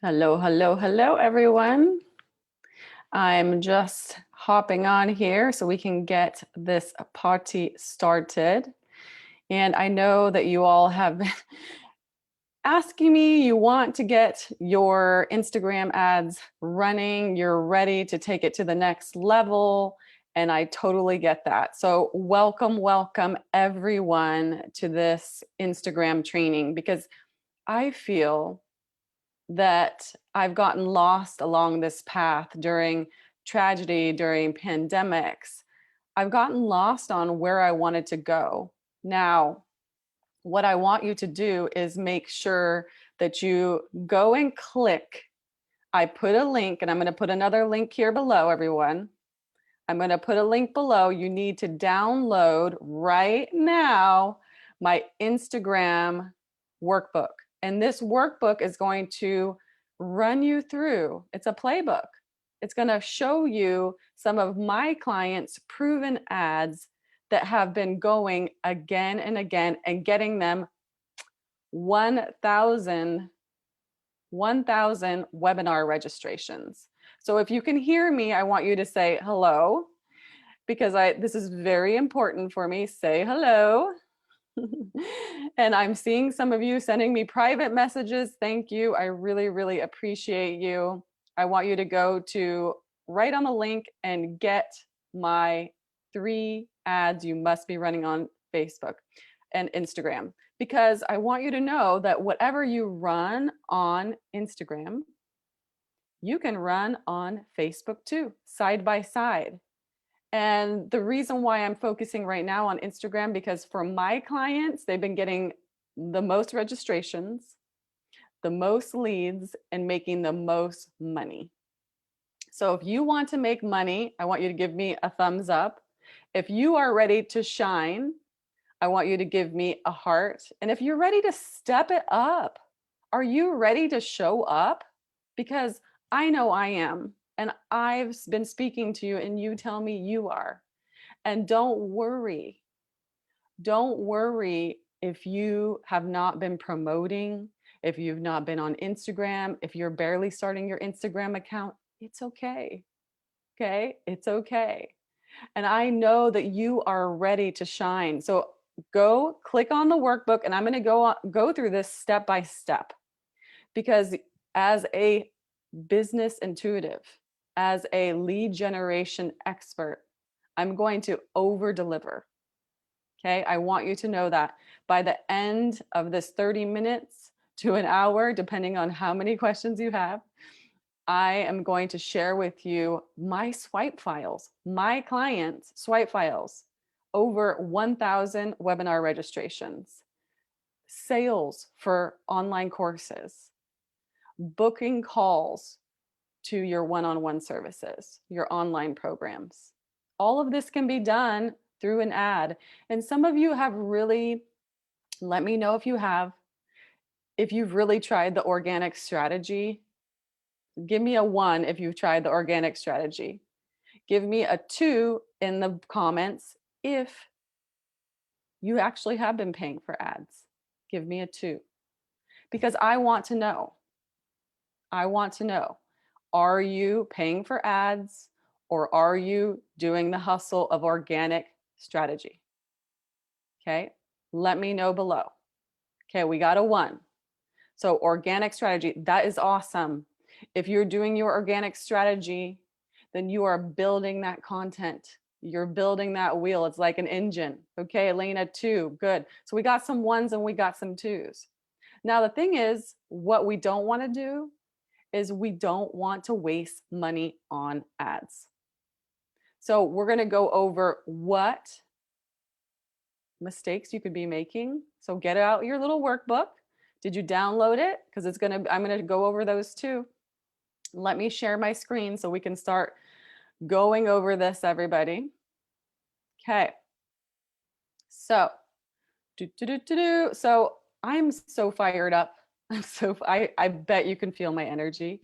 Hello, hello, hello, everyone. I'm just hopping on here so we can get this party started. And I know that you all have been asking me, you want to get your Instagram ads running, you're ready to take it to the next level. And I totally get that. So, welcome, welcome, everyone, to this Instagram training because I feel that I've gotten lost along this path during tragedy, during pandemics. I've gotten lost on where I wanted to go. Now, what I want you to do is make sure that you go and click. I put a link, and I'm going to put another link here below, everyone. I'm going to put a link below. You need to download right now my Instagram workbook. And this workbook is going to run you through, it's a playbook. It's going to show you some of my clients' proven ads that have been going again and again and getting them 1,000 webinar registrations. So if you can hear me, I want you to say hello because this is very important for me. Say hello. And I'm seeing some of you sending me private messages. Thank you. I really, really appreciate you. I want you to go to right on the link and get my 3 ads you must be running on Facebook and Instagram, because I want you to know that whatever you run on Instagram, you can run on Facebook too, side by side. And the reason why I'm focusing right now on Instagram, because for my clients, they've been getting the most registrations, the most leads, and making the most money. So if you want to make money, I want you to give me a thumbs up. If you are ready to shine, I want you to give me a heart. And if you're ready to step it up, are you ready to show up? Because I know I am. And I've been speaking to you, and you tell me you are. And don't worry. Don't worry if you have not been promoting, if you've not been on Instagram, if you're barely starting your Instagram account. It's okay. Okay. It's okay. And I know that you are ready to shine. So go click on the workbook, and I'm going to go through this step by step, because as a business intuitive, as a lead generation expert, I'm going to over deliver. Okay. I want you to know that by the end of this 30 minutes to an hour, depending on how many questions you have, I am going to share with you my swipe files, my clients' swipe files, over 1,000 webinar registrations, sales for online courses, booking calls to your one-on-one services, your online programs. All of this can be done through an ad. And some of you have really, let me know if you've really tried the organic strategy. Give me a 1 if you've tried the organic strategy. Give me a 2 in the comments if you actually have been paying for ads. Give me a 2, because I want to know. I want to know, are you paying for ads, or are you doing the hustle of organic strategy? Okay, let me know below. Okay, we got a 1. So organic strategy, that is awesome. If you're doing your organic strategy, then you are building that content. You're building that wheel. It's like an engine. Okay, Elena, 2, good. So we got some 1s and we got some 2s. Now the thing is, what we don't want to do is we don't want to waste money on ads. So we're going to go over what mistakes you could be making. So get out your little workbook. Did you download it? Because I'm going to go over those too. Let me share my screen so we can start going over this, everybody. Okay. So, so I'm so fired up. I bet you can feel my energy.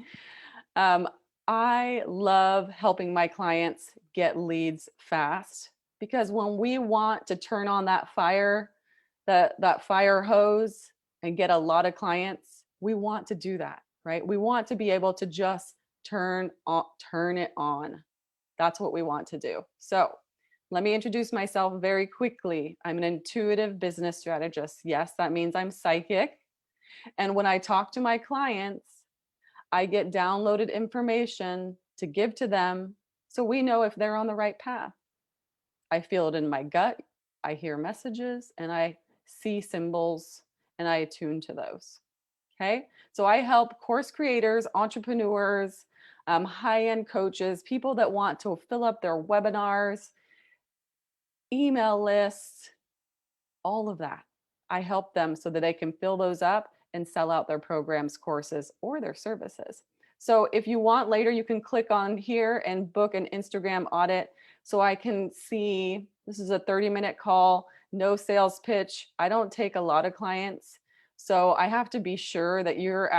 I love helping my clients get leads fast, because when we want to turn on that fire, that fire hose, and get a lot of clients, we want to do that, right? We want to be able to just turn it on. That's what we want to do. So let me introduce myself very quickly. I'm an intuitive business strategist. Yes, that means I'm psychic. And when I talk to my clients, I get downloaded information to give to them so we know if they're on the right path. I feel it in my gut. I hear messages and I see symbols and I attune to those. Okay. So I help course creators, entrepreneurs, high end coaches, people that want to fill up their webinars, email lists, all of that. I help them so that they can fill those up and sell out their programs, courses, or their services. So if you want later, you can click on here and book an Instagram audit so I can see. This is a 30-minute call, no sales pitch. I don't take a lot of clients. So I have to be sure that you're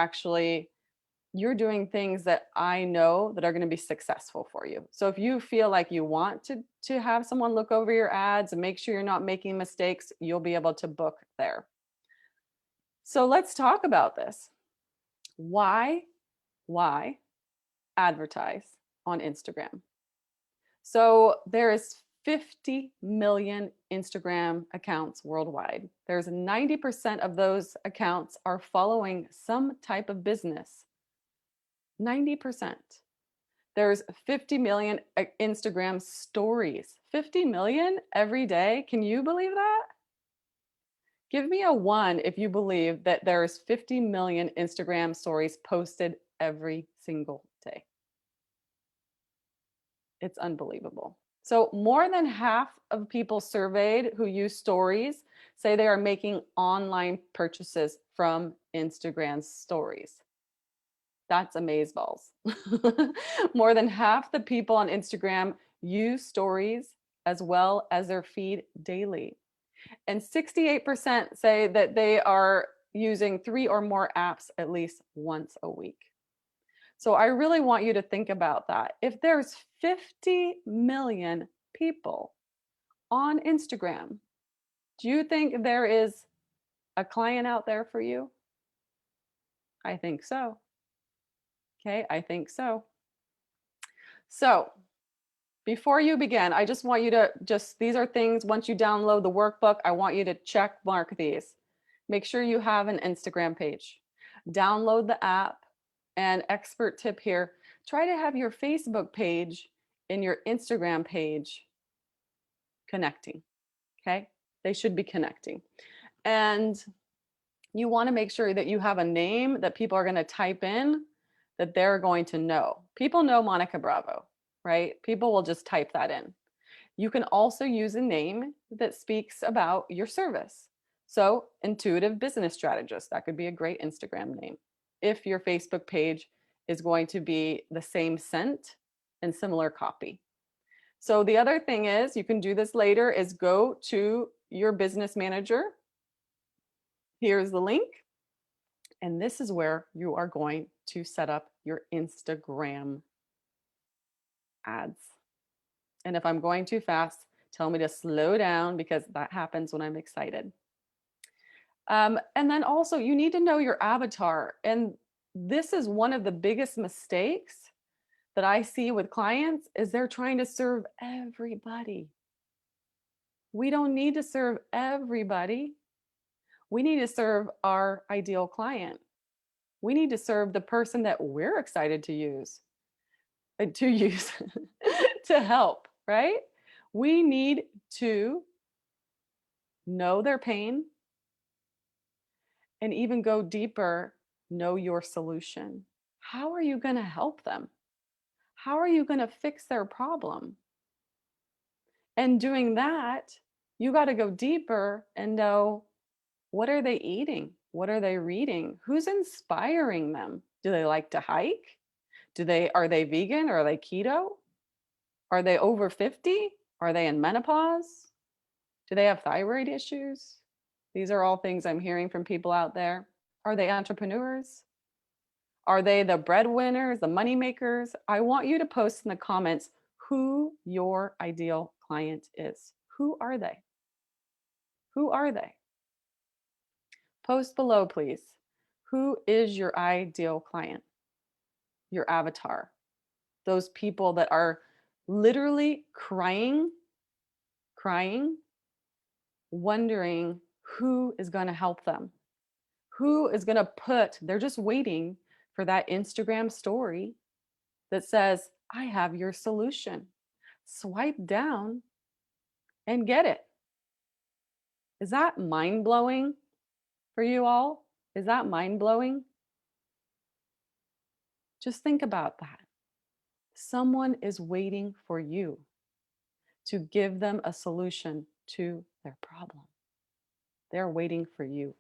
doing things that I know that are going to be successful for you. So if you feel like you want to have someone look over your ads and make sure you're not making mistakes, you'll be able to book there. So let's talk about this. Why advertise on Instagram? So there is 50 million Instagram accounts worldwide. There's 90% of those accounts are following some type of business. 90%. There's 50 million Instagram stories. 50 million every day. Can you believe that? Give me a 1 if you believe that there's 50 million Instagram stories posted every single day. It's unbelievable. So more than half of people surveyed who use stories say they are making online purchases from Instagram stories. That's amazeballs. More than half the people on Instagram use stories as well as their feed daily. And 68% say that they are using 3 or more apps at least once a week. So I really want you to think about that. If there's 50 million people on Instagram, do you think there is a client out there for you? I think so. Okay, I think so. So before you begin, I just want you to these are things, once you download the workbook, I want you to check mark these. Make sure you have an Instagram page. Download the app, and expert tip here, try to have your Facebook page and your Instagram page connecting, okay? They should be connecting. And you wanna make sure that you have a name that people are gonna type in that they're going to know. People know Monica Bravo, right? People will just type that in. You can also use a name that speaks about your service. So, intuitive business strategist, that could be a great Instagram name. If your Facebook page is going to be the same scent and similar copy. So, the other thing is, you can do this later, is go to your business manager. Here's the link. And this is where you are going to set up your Instagram ads. And if I'm going too fast, tell me to slow down because that happens when I'm excited. And then also, you need to know your avatar. And this is one of the biggest mistakes that I see with clients is they're trying to serve everybody. We don't need to serve everybody. We need to serve our ideal client. We need to serve the person that we're excited to use, to help, right? We need to know their pain and even go deeper, know your solution. How are you going to help them? How are you going to fix their problem? And doing that, you got to go deeper and know, what are they eating? What are they reading? Who's inspiring them? Do they like to hike? Are they vegan or are they keto? Are they over 50? Are they in menopause? Do they have thyroid issues? These are all things I'm hearing from people out there. Are they entrepreneurs? Are they the breadwinners, the money makers? I want you to post in the comments who your ideal client is. Who are they? Who are they? Post below, please. Who is your ideal client? Your avatar. Those people that are literally crying, wondering who is going to help them. Who is going to they're just waiting for that Instagram story that says, I have your solution. Swipe down and get it. Is that mind blowing for you all? Is that mind blowing? Just think about that. Someone is waiting for you to give them a solution to their problem. They're waiting for you.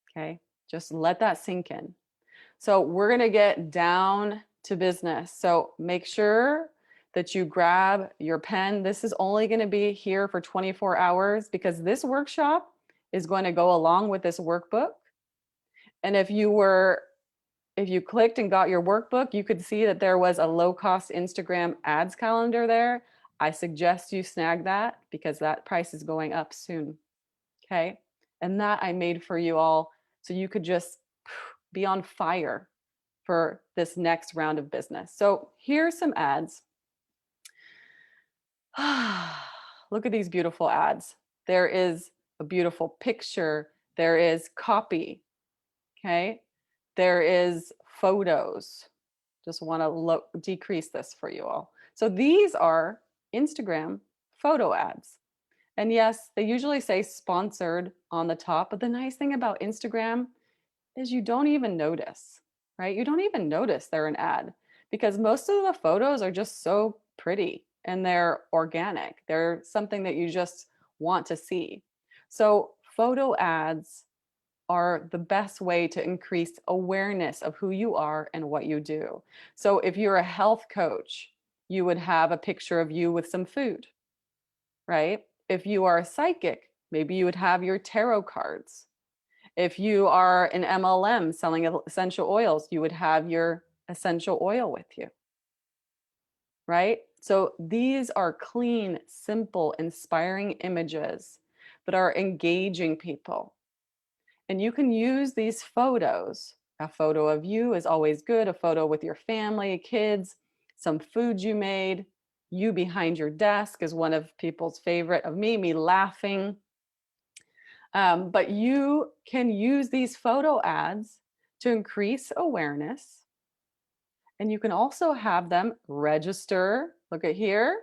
Okay? Just let that sink in. So, we're going to get down to business. So, make sure that you grab your pen. This is only going to be here for 24 hours because this workshop is going to go along with this workbook. And if you clicked and got your workbook, you could see that there was a low-cost Instagram ads calendar there. I suggest you snag that because that price is going up soon. Okay? And that I made for you all so you could just be on fire for this next round of business. So here's some ads. Look at these beautiful ads. There is a beautiful picture. There is copy. Okay. There is photos. Just want to decrease this for you all. So these are Instagram photo ads. And yes, they usually say sponsored on the top, but the nice thing about Instagram is you don't even notice, right? You don't even notice they're an ad because most of the photos are just so pretty and they're organic. They're something that you just want to see. So photo ads are the best way to increase awareness of who you are and what you do. So if you're a health coach, you would have a picture of you with some food, right? If you are a psychic, maybe you would have your tarot cards. If you are an MLM selling essential oils, you would have your essential oil with you, right? So these are clean, simple, inspiring images that are engaging people. And you can use these photos. A photo of you is always good, a photo with your family, kids, some food you made, you behind your desk is one of people's favorite of me laughing. But you can use these photo ads to increase awareness. And you can also have them register. Look at here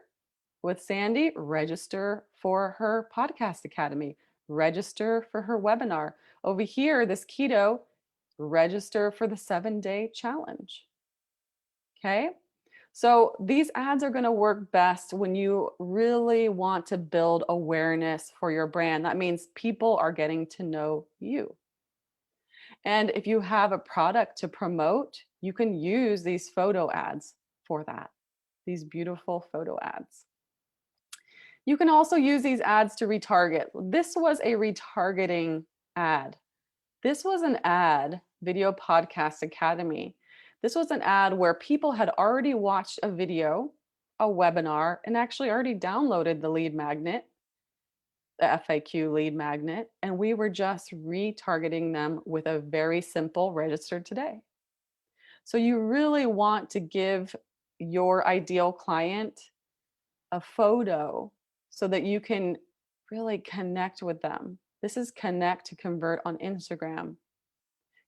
with Sandy, register for her podcast academy, register for her webinar. Over here, this keto, register for the 7-day challenge. Okay. So these ads are going to work best when you really want to build awareness for your brand. That means people are getting to know you. And if you have a product to promote, you can use these photo ads for that, these beautiful photo ads. You can also use these ads to retarget. This was a retargeting ad. This was an ad, Video Podcast Academy. This was an ad where people had already watched a video, a webinar, and actually already downloaded the lead magnet, the FAQ lead magnet, and we were just retargeting them with a very simple register today. So you really want to give your ideal client a photo so that you can really connect with them. This is connect to convert on Instagram.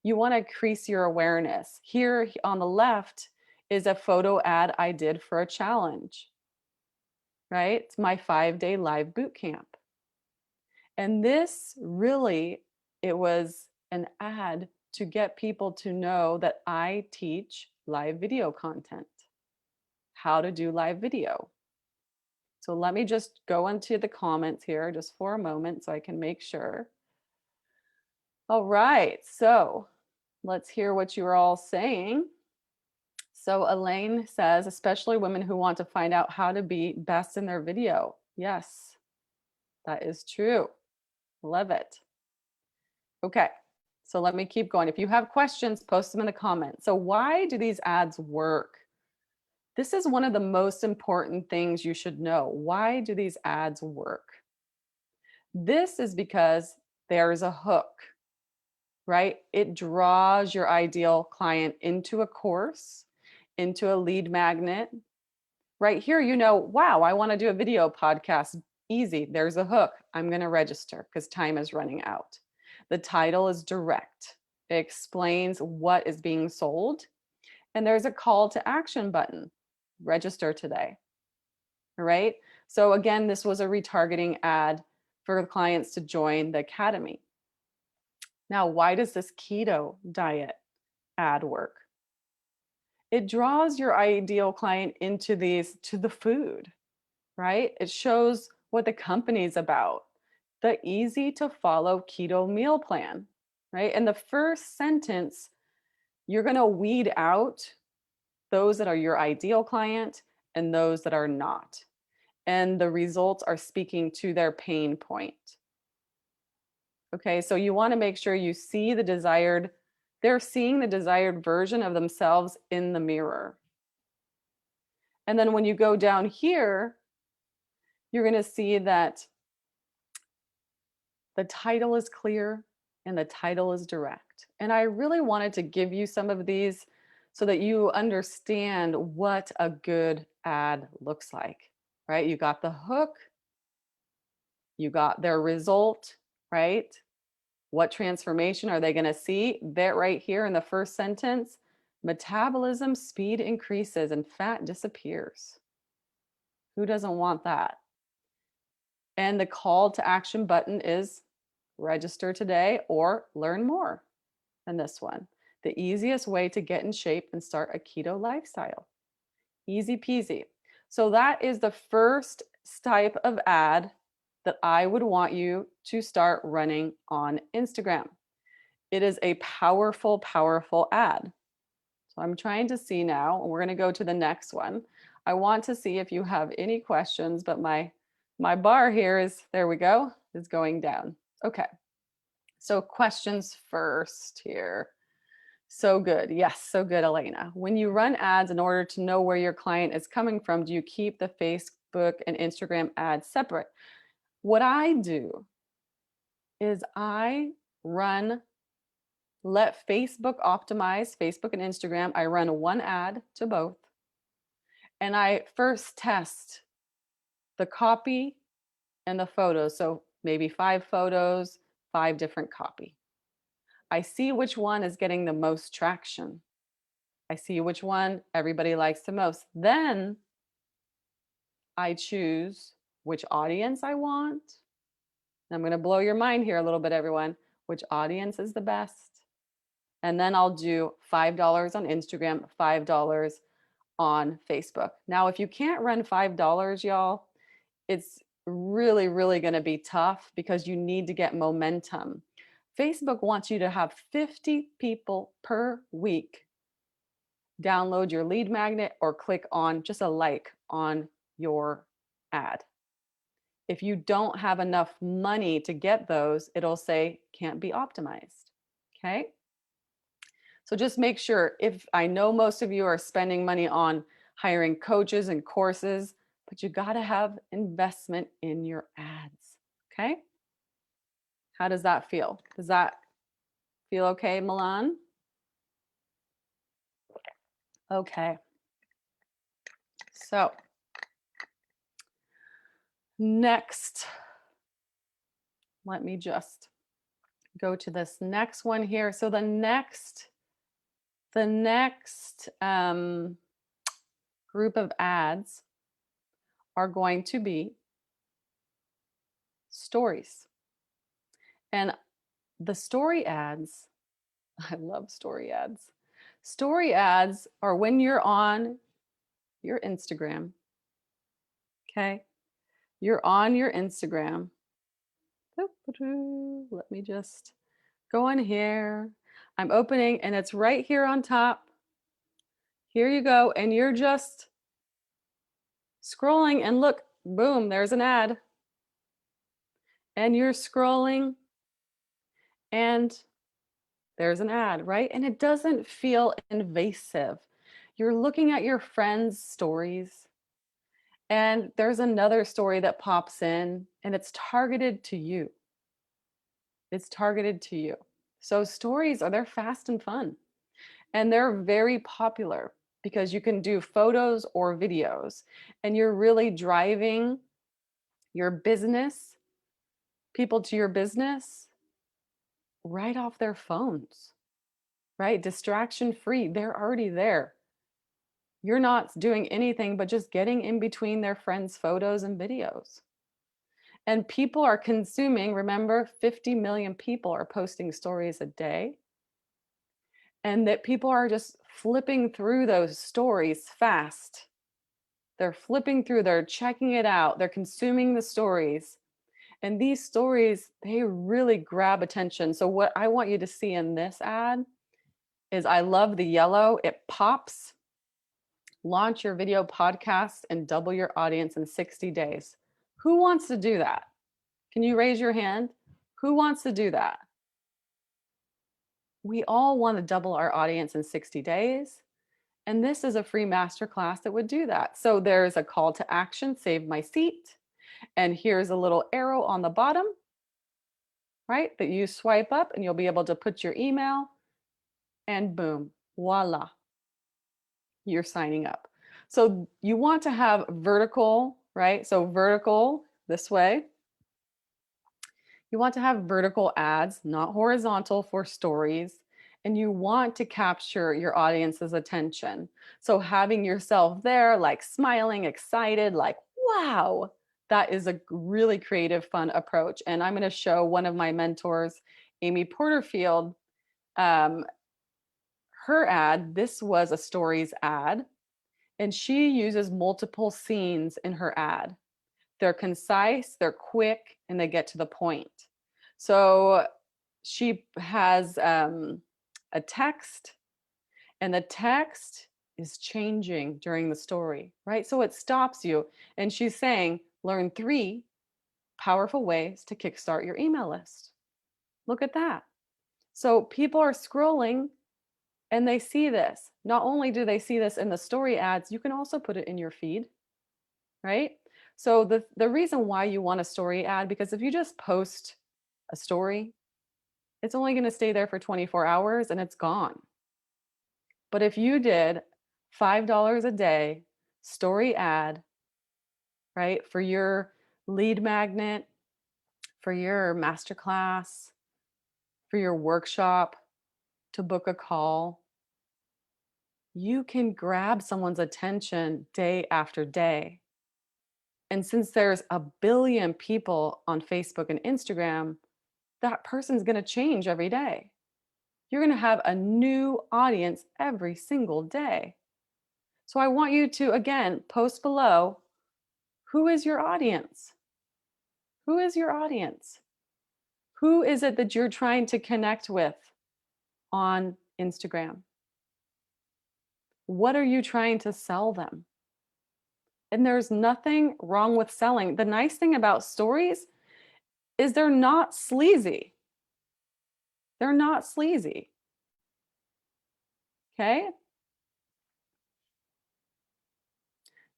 You want to increase your awareness. Here on the left is a photo ad I did for a challenge, right? It's my 5-day live boot camp. And this really, it was an ad to get people to know that I teach live video content, how to do live video. So let me just go into the comments here just for a moment so I can make sure. All right, so let's hear what you are all saying. So Elaine says, especially women who want to find out how to be best in their video. Yes, that is true. Love it. Okay, so let me keep going. If you have questions, post them in the comments. So why do these ads work? This is one of the most important things you should know. Why do these ads work? This is because there's a hook, right? It draws your ideal client into a course, into a lead magnet. Right here, you know, wow, I want to do a video podcast. Easy. There's a hook. I'm going to register because time is running out. The title is direct. It explains what is being sold. And there's a call to action button. Register today. All right. So again, this was a retargeting ad for clients to join the academy. Now, why does this keto diet ad work? It draws your ideal client into to the food, right? It shows what the company's about, the easy to follow keto meal plan, right? In the first sentence, you're going to weed out those that are your ideal client and those that are not. And the results are speaking to their pain point. Okay, so you want to make sure you see they're seeing the desired version of themselves in the mirror. And then when you go down here, you're going to see that the title is clear and the title is direct. And I really wanted to give you some of these so that you understand what a good ad looks like, right? You got the hook, you got their result, right? What transformation are they going to see? That right here in the first sentence, metabolism speed increases and fat disappears. Who doesn't want that? And the call to action button is register today or learn more than this one. The easiest way to get in shape and start a keto lifestyle. Easy peasy. So that is the first type of ad that I would want you to start running on Instagram. It is a powerful, powerful ad. So I'm trying to see now, and we're going to go to the next one. I want to see if you have any questions, but my bar here is, there we go, is going down. Okay. So questions first here. So good. Yes, so good, Elena. When you run ads in order to know where your client is coming from, do you keep the Facebook and Instagram ads separate? What I do is let Facebook optimize Facebook and Instagram. I run one ad to both. And I first test the copy and the photos. So maybe 5 photos, 5 different copy. I see which one is getting the most traction. I see which one everybody likes the most. Then I choose which audience I want. I'm going to blow your mind here a little bit, everyone. Which audience is the best? And then I'll do $5 on Instagram, $5 on Facebook. Now, if you can't run $5, y'all, it's really, really going to be tough because you need to get momentum. Facebook wants you to have 50 people per week download your lead magnet or click on just a like on your ad. If you don't have enough money to get those, it'll say can't be optimized. Okay. So just make sure, if I know most of you are spending money on hiring coaches and courses, but you got to have investment in your ads. Okay. How does that feel? Does that feel okay, Milan? Okay. So next, let me just go to this next one here. So the next group of ads are going to be stories. And the story ads, I love story ads. Story ads are when you're on your Instagram. Okay. You're on your Instagram. Let me just go in here. I'm opening and it's right here on top. Here you go. And you're just scrolling and look, boom, there's an ad. And you're scrolling and there's an ad, right? And it doesn't feel invasive. You're looking at your friends' stories and there's another story that pops in and it's targeted to you. It's targeted to you. So stories they're fast and fun, and they're very popular because you can do photos or videos, and you're really driving your business, people to your business right off their phones, right? Distraction free. They're already there. You're not doing anything but just getting in between their friends' photos and videos. And people are consuming, remember, 50 million people are posting stories a day. And that people are just flipping through those stories fast. They're flipping through, they're checking it out, they're consuming the stories. And these stories, they really grab attention. So, what I want you to see in this ad is I love the yellow, it pops. Launch your video podcast and double your audience in 60 days. Who wants to do that? Can you raise your hand? Who wants to do that? We all want to double our audience in 60 days. And this is a free masterclass that would do that. So there's a call to action, save my seat. And here's a little arrow on the bottom, right? That you swipe up and you'll be able to put your email and boom, voila, you're signing up. So you want to have vertical, right? So vertical this way. You want to have vertical ads, not horizontal for stories. And you want to capture your audience's attention. So having yourself there, like smiling, excited, like, wow, that is a really creative, fun approach. And I'm going to show one of my mentors, Amy Porterfield, um, her ad. This was a stories ad, and she uses multiple scenes in her ad. They're concise, they're quick, and they get to the point. So she has a text, and the text is changing during the story, right? So it stops you. And she's saying, learn 3 powerful ways to kickstart your email list. Look at that. So people are scrolling and they see this. Not only do they see this in the story ads, you can also put it in your feed, right? So the reason why you want a story ad, because if you just post a story, it's only going to stay there for 24 hours and it's gone. But if you did $5 a day story ad, right, for your lead magnet, for your masterclass, for your workshop, to book a call, you can grab someone's attention day after day. And since there's a billion people on Facebook and Instagram, that person's going to change every day. You're going to have a new audience every single day. So I want you to, again, post below, who is your audience? Who is your audience? Who is it that you're trying to connect with on Instagram? What are you trying to sell them? And there's nothing wrong with selling. The nice thing about stories is they're not sleazy. They're not sleazy. Okay?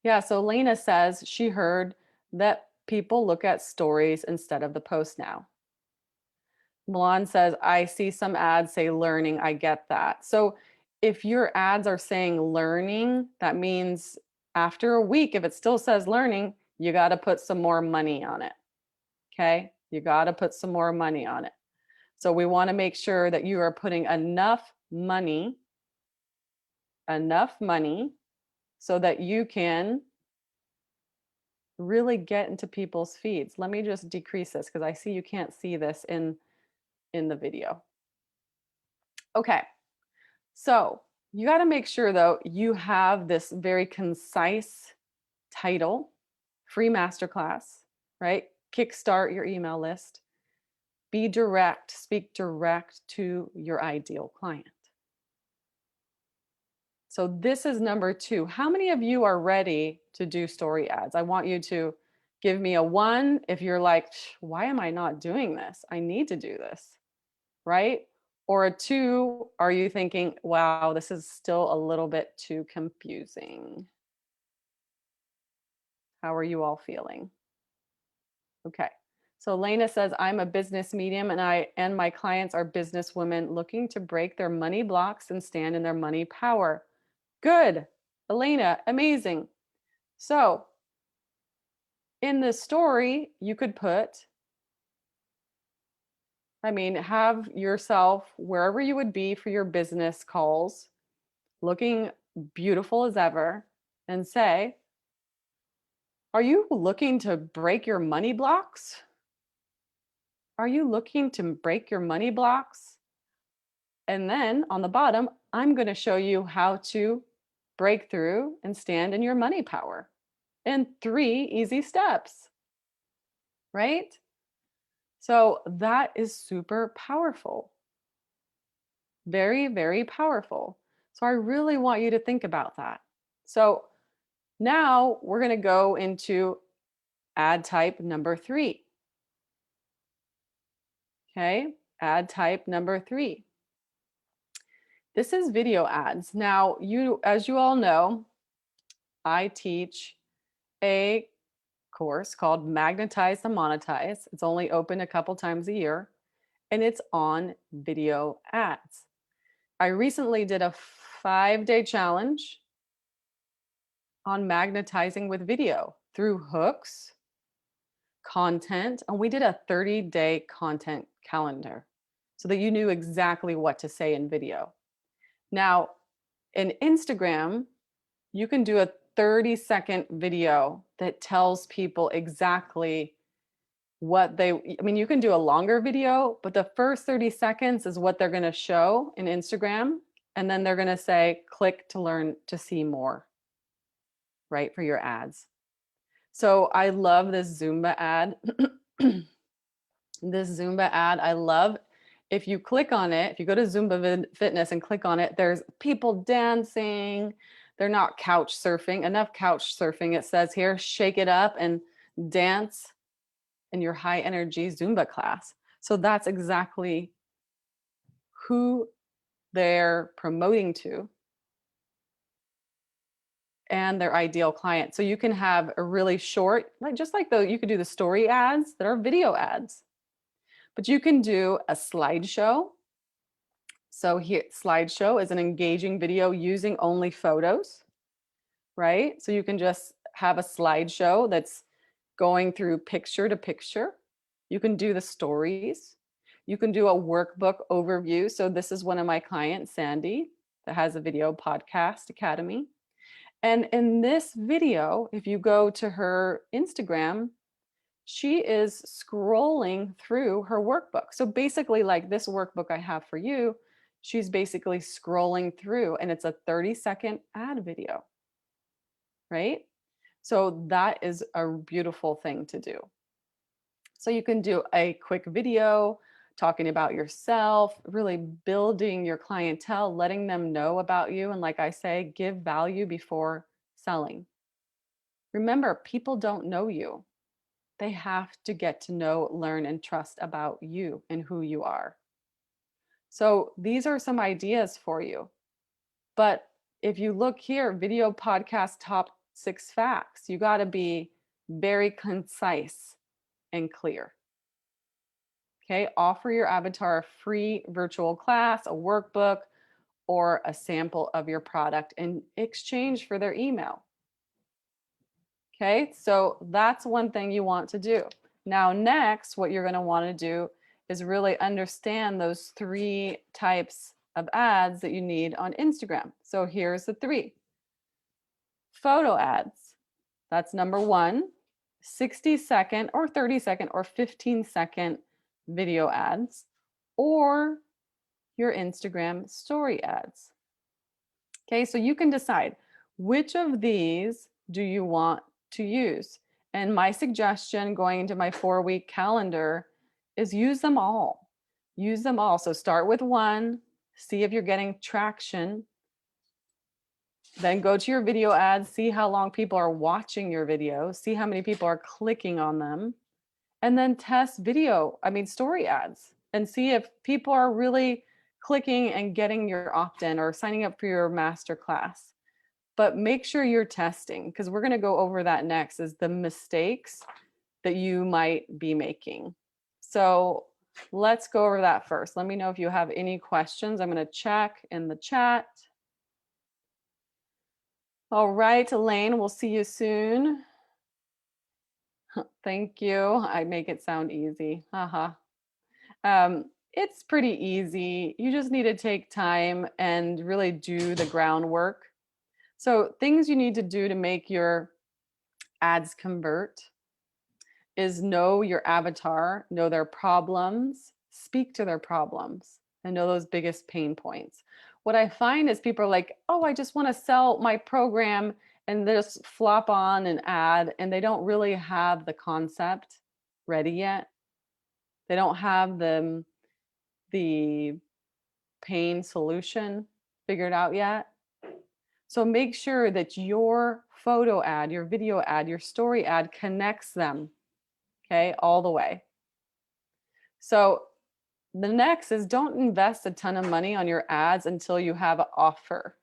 Yeah, so Lena says she heard that people look at stories instead of the post now. Milan says, I see some ads say learning. I get that. So if your ads are saying learning, that means after a week, if it still says learning, you got to put some more money on it. Okay? You got to put some more money on it. So we want to make sure that you are putting enough money so that you can really get into people's feeds. Let me just decrease this because I see you can't see this in the video. Okay, so you got to make sure though you have this very concise title, free masterclass, right? Kickstart your email list. Be direct, speak direct to your ideal client. So this is number 2. How many of you are ready to do story ads? I want you to give me a 1 if you're like, why am I not doing this? I need to do this, right? Or a 2, are you thinking, wow, this is still a little bit too confusing? How are you all feeling? Okay. So Lena says, I'm a business medium and my clients are business women looking to break their money blocks and stand in their money power. Good. Elena, amazing. So in this story, you could put, have yourself wherever you would be for your business calls, looking beautiful as ever, and say, are you looking to break your money blocks? Are you looking to break your money blocks? And then on the bottom, I'm going to show you how to break through and stand in your money power in 3 easy steps, right? So that is super powerful. Very, very powerful. So I really want you to think about that. So now we're going to go into ad type number 3. Okay, ad type number 3. This is video ads. Now, as you all know, I teach a course called Magnetize to Monetize. It's only open a couple times a year, and it's on video ads. I recently did a 5-day challenge on magnetizing with video through hooks, content, and we did a 30-day content calendar so that you knew exactly what to say in video. Now, in Instagram, you can do a 30-second video that tells people exactly what you can do a longer video, but the first 30 seconds is what they're going to show in Instagram. And then they're going to say, click to learn to see more, right, for your ads. So I love this Zumba ad. This Zumba ad, I love. If you click on it, if you go to Zumba Fitness and click on it, there's people dancing. They're not couch surfing. Enough couch surfing, it says here. Shake it up and dance in your high energy Zumba class. So that's exactly who they're promoting to and their ideal client. So you can have a really short, you could do the story ads that are video ads, but you can do a slideshow. So here, slideshow is an engaging video using only photos, right? So you can just have a slideshow that's going through picture to picture. You can do the stories. You can do a workbook overview. So this is one of my clients, Sandy, that has a video podcast academy. And in this video, if you go to her Instagram, she is scrolling through her workbook. So basically, like this workbook I have for you, she's basically scrolling through, and it's a 30-second ad video, right? So that is a beautiful thing to do. So you can do a quick video talking about yourself, really building your clientele, letting them know about you. And like I say, give value before selling. Remember, people don't know you. They have to get to know, learn, and trust about you and who you are. So these are some ideas for you. But if you look here, video podcast top 6 facts, you got to be very concise and clear. Okay, offer your avatar a free virtual class, a workbook, or a sample of your product in exchange for their email. Okay, so that's one thing you want to do. Now, next, what you're going to want to do is really understand those 3 types of ads that you need on Instagram. So here's the 3. Photo ads. That's number 1. 60-second or 30-second or 15-second video ads, or your Instagram story ads. Okay, so you can decide which of these do you want to use. And my suggestion going into my 4-week calendar is use them all. Use them all. So start with 1, see if you're getting traction. Then go to your video ads, see how long people are watching your videos, see how many people are clicking on them, and then test story ads and see if people are really clicking and getting your opt-in or signing up for your master class. But make sure you're testing, because we're going to go over that next, is the mistakes that you might be making. So let's go over that first. Let me know if you have any questions. I'm going to check in the chat. All right, Elaine, we'll see you soon. Thank you. I make it sound easy. Haha. It's pretty easy. You just need to take time and really do the groundwork. So things you need to do to make your ads convert is know your avatar, know their problems, speak to their problems, and know those biggest pain points. What I find is people are like, oh, I just want to sell my program, and they just flop on an ad, and they don't really have the concept ready yet. They don't have the pain solution figured out yet. So make sure that your photo ad, your video ad, your story ad connects them, okay, all the way. So the next is don't invest a ton of money on your ads until you have an offer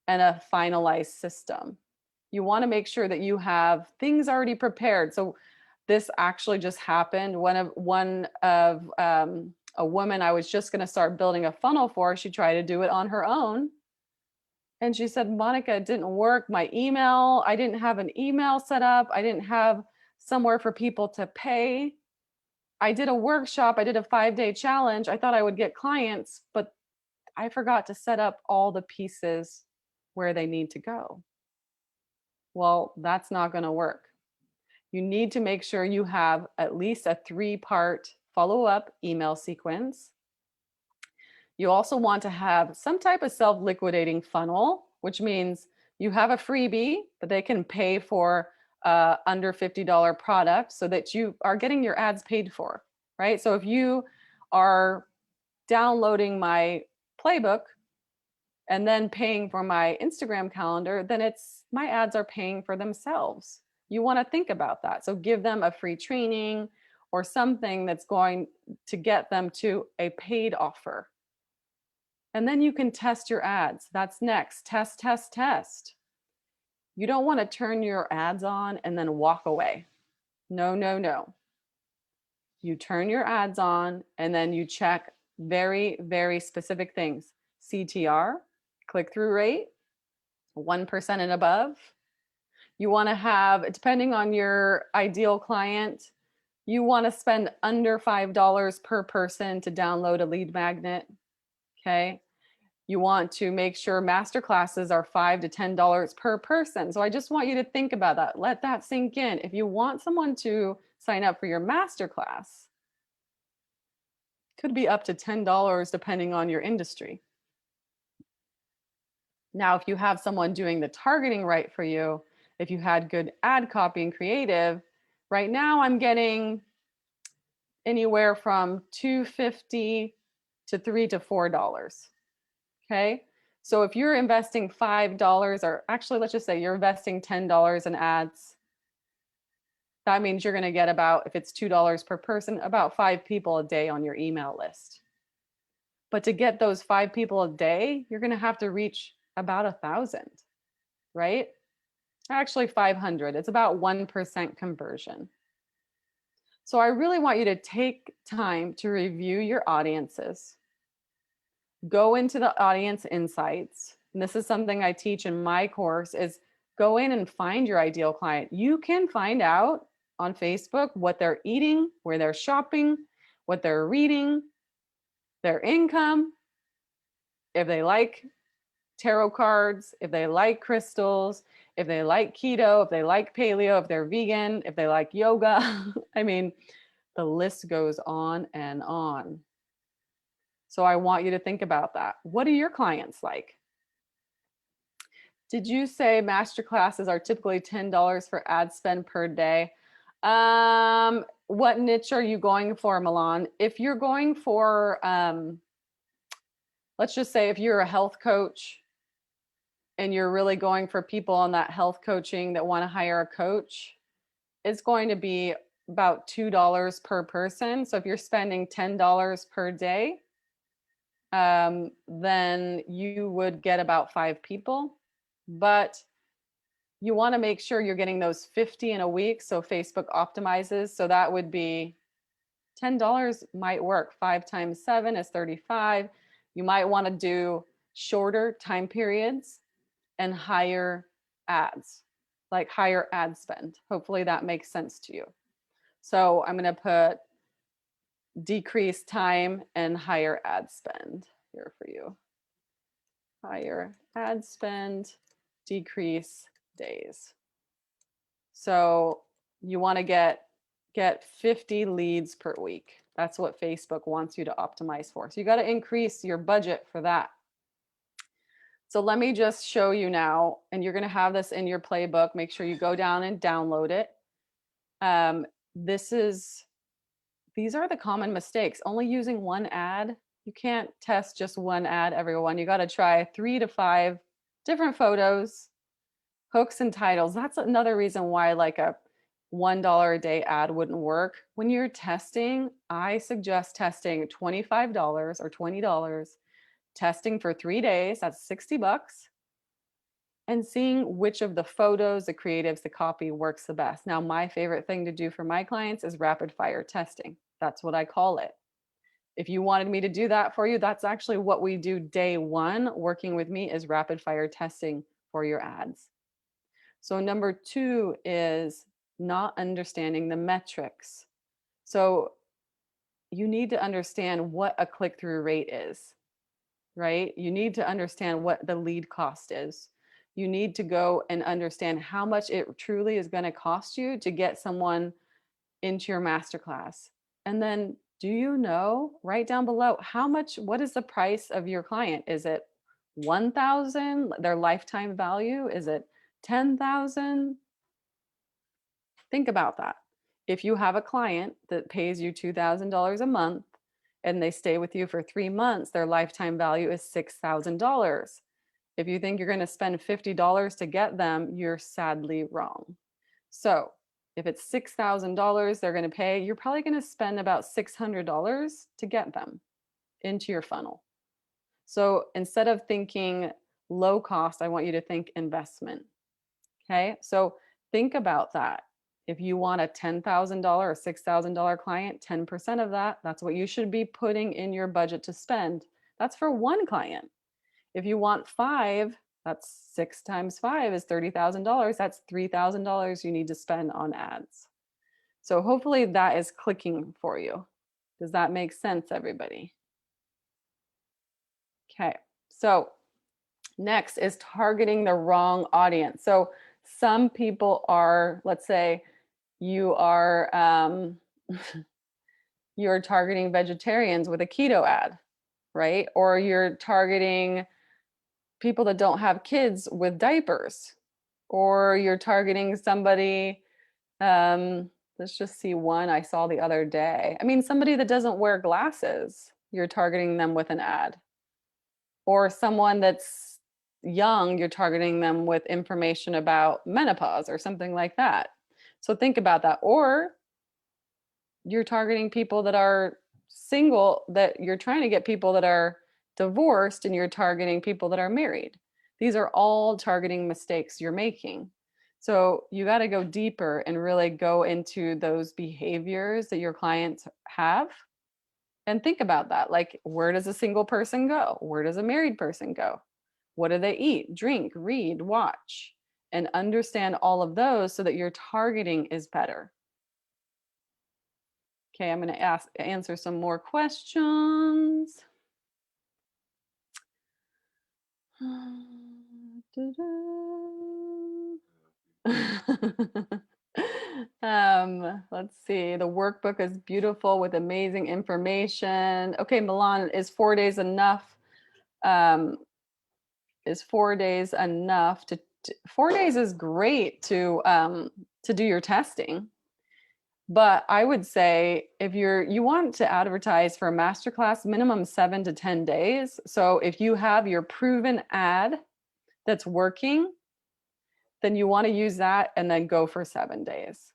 and a finalized system. You want to make sure that you have things already prepared. So this actually just happened. One of a woman I was just going to start building a funnel for, she tried to do it on her own. And she said, Monica, it didn't work. My email, I didn't have an email set up. I didn't have somewhere for people to pay. I did a workshop. I did a 5-day challenge. I thought I would get clients, but I forgot to set up all the pieces where they need to go. Well, that's not going to work. You need to make sure you have at least a 3-part follow-up email sequence. You also want to have some type of self-liquidating funnel, which means you have a freebie that they can pay for under $50 product so that you are getting your ads paid for, right? So if you are downloading my playbook and then paying for my Instagram calendar, then it's my ads are paying for themselves. You want to think about that. So give them a free training or something that's going to get them to a paid offer. And then you can test your ads. That's next. Test, test, test. You don't want to turn your ads on and then walk away. No, no, no. You turn your ads on and then you check very, very specific things. CTR, click-through rate, 1% and above. You want to have, depending on your ideal client, you want to spend under $5 per person to download a lead magnet. Okay. You want to make sure master classes are $5 to $10 per person. So I just want you to think about that. Let that sink in. If you want someone to sign up for your master class, could be up to $10 depending on your industry. Now, if you have someone doing the targeting right for you, if you had good ad copy and creative, right now I'm getting anywhere from $2.50 to $3 to $4. Okay. So if you're investing $5, or actually, let's just say you're investing $10 in ads, that means you're going to get about, if it's $2 per person, about 5 people a day on your email list. But to get those 5 people a day, you're going to have to reach about 1,000, right? Actually 500. It's about 1% conversion. So I really want you to take time to review your audiences. Go into the audience insights. And this is something I teach in my course, is go in and find your ideal client. You can find out on Facebook what they're eating, where they're shopping, what they're reading, their income, if they like tarot cards, if they like crystals, if they like keto, if they like paleo, if they're vegan, if they like yoga. I mean, the list goes on and on. So I want you to think about that. What are your clients like? Did you say master classes are typically $10 for ad spend per day? What niche are you going for, Milan? If you're going for, let's just say if you're a health coach and you're really going for people on that health coaching that want to hire a coach, it's going to be about $2 per person. So if you're spending $10 per day, then you would get about 5 people. But you want to make sure you're getting those 50 in a week. So Facebook optimizes. So that would be $10 might work. 5 times 7 is 35. You might want to do shorter time periods and higher ads, like higher ad spend. Hopefully that makes sense to you. So I'm going to put decrease time and higher ad spend here for you. Higher ad spend, decrease days. So you want to get 50 leads per week. That's what Facebook wants you to optimize for. So you got to increase your budget for that. So let me just show you now, and you're going to have this in your playbook. Make sure you go down and download it. These are the common mistakes. Only using one ad. You can't test just one ad, everyone. You got to try 3 to 5 different photos, hooks and titles. That's another reason why like a $1 a day ad wouldn't work. When you're testing, I suggest testing $25 or $20, testing for 3 days, that's $60, and seeing which of the photos, the creatives, the copy works the best. Now, my favorite thing to do for my clients is rapid fire testing. That's what I call it. If you wanted me to do that for you, that's actually what we do day one working with me is rapid fire testing for your ads. So number 2 is not understanding the metrics. So you need to understand what a click-through rate is, right? You need to understand what the lead cost is. You need to go and understand how much it truly is going to cost you to get someone into your masterclass. And then do you know, write down below, what is the price of your client? Is it 1,000, their lifetime value? Is it 10,000? Think about that. If you have a client that pays you $2,000 a month and they stay with you for 3 months, their lifetime value is $6,000. If you think you're going to spend $50 to get them, you're sadly wrong. So if it's $6,000 they're going to pay, you're probably going to spend about $600 to get them into your funnel. So instead of thinking low cost, I want you to think investment. Okay, so think about that. If you want a $10,000 or $6,000 client, 10% of that, that's what you should be putting in your budget to spend. That's for one client. If you want 5, that's 6 times 5 is $30,000. That's $3,000 you need to spend on ads. So hopefully that is clicking for you. Does that make sense, everybody? Okay, so next is targeting the wrong audience. So some people are, let's say you are you're targeting vegetarians with a keto ad, right? Or you're targeting people that don't have kids with diapers, or you're targeting somebody, let's just see one I saw the other day. I mean, somebody that doesn't wear glasses, you're targeting them with an ad. Or someone that's young, you're targeting them with information about menopause or something like that. So think about that. Or you're targeting people that are single, that you're trying to get people that are divorced, and you're targeting people that are married. These are all targeting mistakes you're making. So you got to go deeper and really go into those behaviors that your clients have and think about that. Like, where does a single person go? Where does a married person go? What do they eat, drink, read, watch? And understand all of those so that your targeting is better. Okay, I'm going to answer some more questions. Let's see. The workbook is beautiful with amazing information. Okay, Milan, is 4 days enough? Is 4 days enough 4 days is great to do your testing. But I would say if you want to advertise for a masterclass, minimum 7 to 10 days. So if you have your proven ad that's working, then you want to use that and then go for 7 days.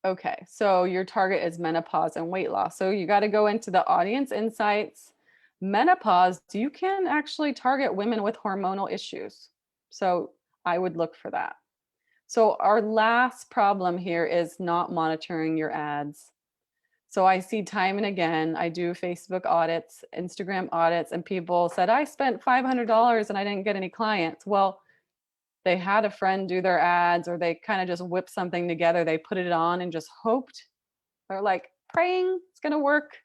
Okay, so your target is menopause and weight loss. So you got to go into the audience insights. Menopause, you can actually target women with hormonal issues. So I would look for that. So our last problem here is not monitoring your ads. So I see time and again, I do Facebook audits, Instagram audits, and people said, I spent $500 and I didn't get any clients. Well, they had a friend do their ads, or they kind of just whipped something together. They put it on and just hoped. They're like praying it's going to work.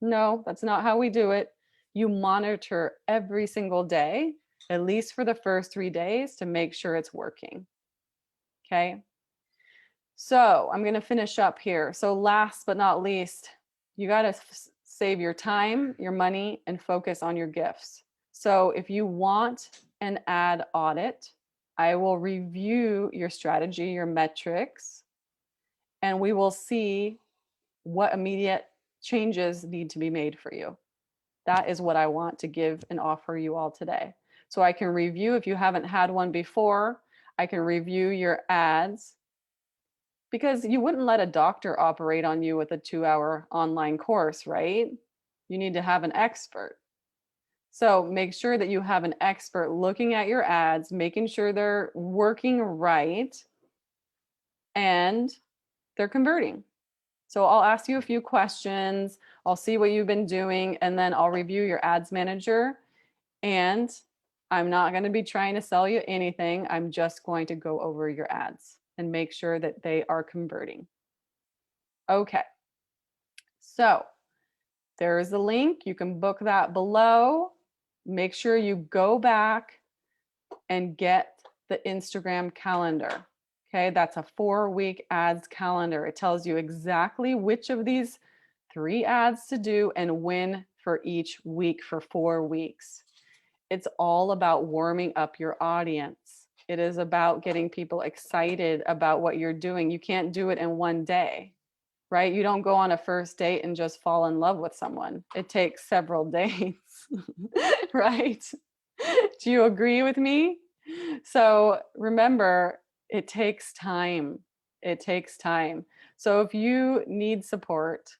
No, that's not how we do it. You monitor every single day, at least for the first 3 days, to make sure it's working. Okay. So I'm going to finish up here. So last but not least, you got to save your time, your money, and focus on your gifts. So if you want an ad audit, I will review your strategy, your metrics, and we will see what immediate changes need to be made for you. That is what I want to give and offer you all today. So I can review, if you haven't had one before, I can review your ads, because you wouldn't let a doctor operate on you with a 2-hour online course, right? You need to have an expert. So make sure that you have an expert looking at your ads, making sure they're working right and they're converting. So I'll ask you a few questions, I'll see what you've been doing, and then I'll review your ads manager. And I'm not going to be trying to sell you anything. I'm just going to go over your ads and make sure that they are converting. Okay. So there's a link. You can book that below. Make sure you go back and get the Instagram calendar. Okay, that's a 4-week ads calendar. It tells you exactly which of these 3 ads to do and when for each week for 4 weeks. It's all about warming up your audience. It is about getting people excited about what you're doing. You can't do it in one day, right? You don't go on a first date and just fall in love with someone. It takes several dates, right? Do you agree with me? So remember, it takes time. It takes time. So if you need support,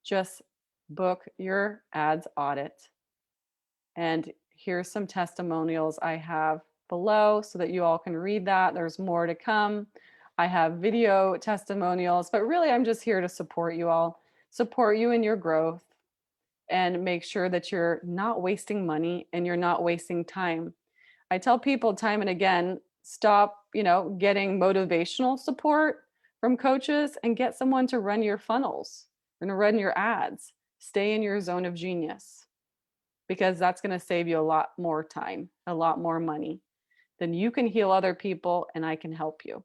just book your ads audit. And here's some testimonials I have below so that you all can read that. There's more to come. I have video testimonials, but really I'm just here to support you all, support you in your growth, and make sure that you're not wasting money and you're not wasting time. I tell people time and again, stop, getting motivational support from coaches and get someone to run your funnels and run your ads. Stay in your zone of genius, because that's going to save you a lot more time, a lot more money. Then you can heal other people and I can help you.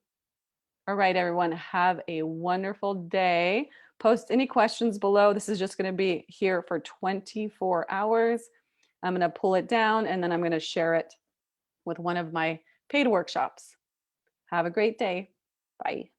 All right, everyone, have a wonderful day. Post any questions below. This is just going to be here for 24 hours. I'm going to pull it down and then I'm going to share it with one of my paid workshops. Have a great day. Bye.